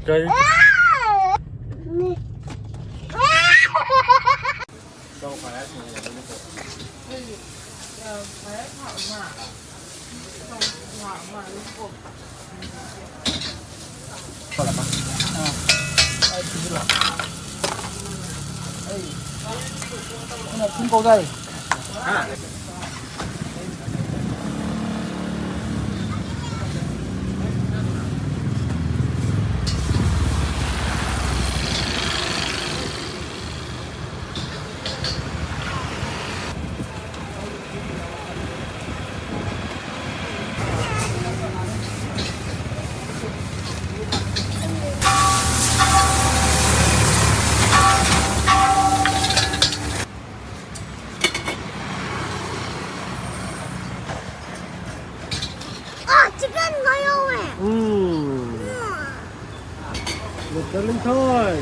Trời. Không câu dây. Chicken ngayon eh. Một lên thôi.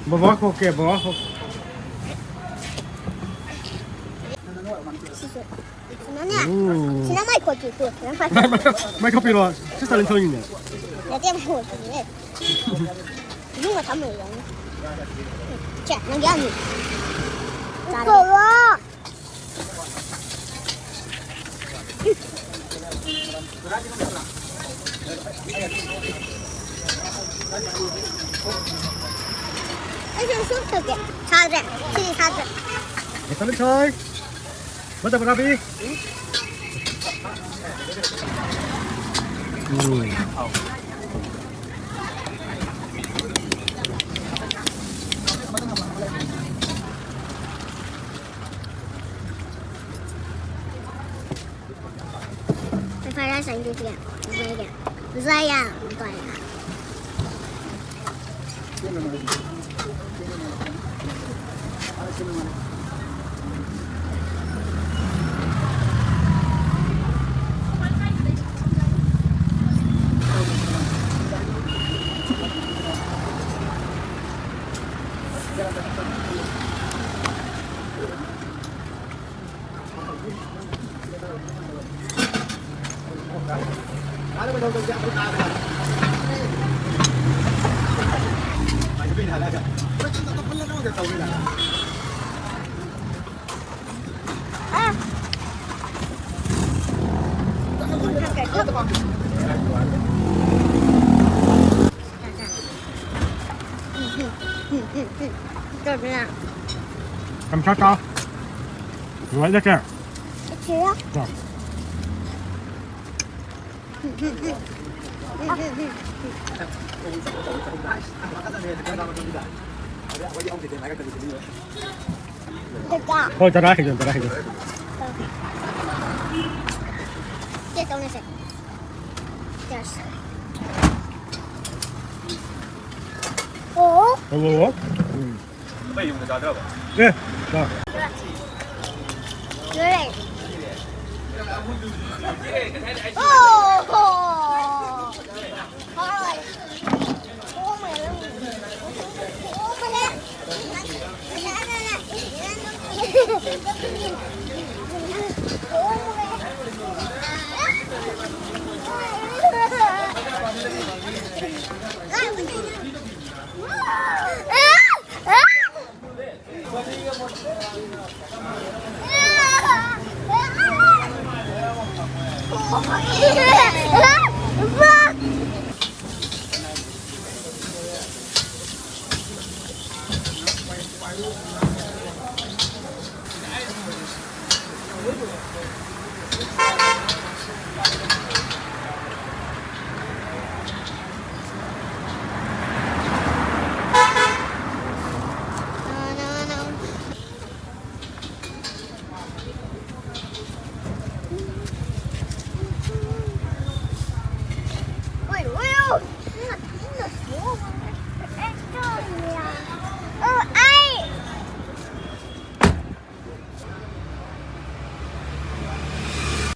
Bawa kok ke bawa kok. Sina mai kopi tu. Mai kopi lo. C'est ça l'intonine. Ya dia mau tu ni. Ini mah tamu yang. Cek, yang dia ni. Tolong. Ini susu ke? Sadar, sini sadar. Một lên thôi. Bắt đầu vào đi. Phải ra sành được kìa. Dây à, toàn à. Cầm sao cho. Rồi ra kìa. Chưa? Rồi. Thôi cho ra thì rồi, cho ra thì rồi. Cái tao này sẽ. Yes. Ủa? Ủa? Bây dùng cho được. Nè, rồi. Dưới đây. Ô! Thôi. Ô mày luôn. Ô mày lên. Oh my God.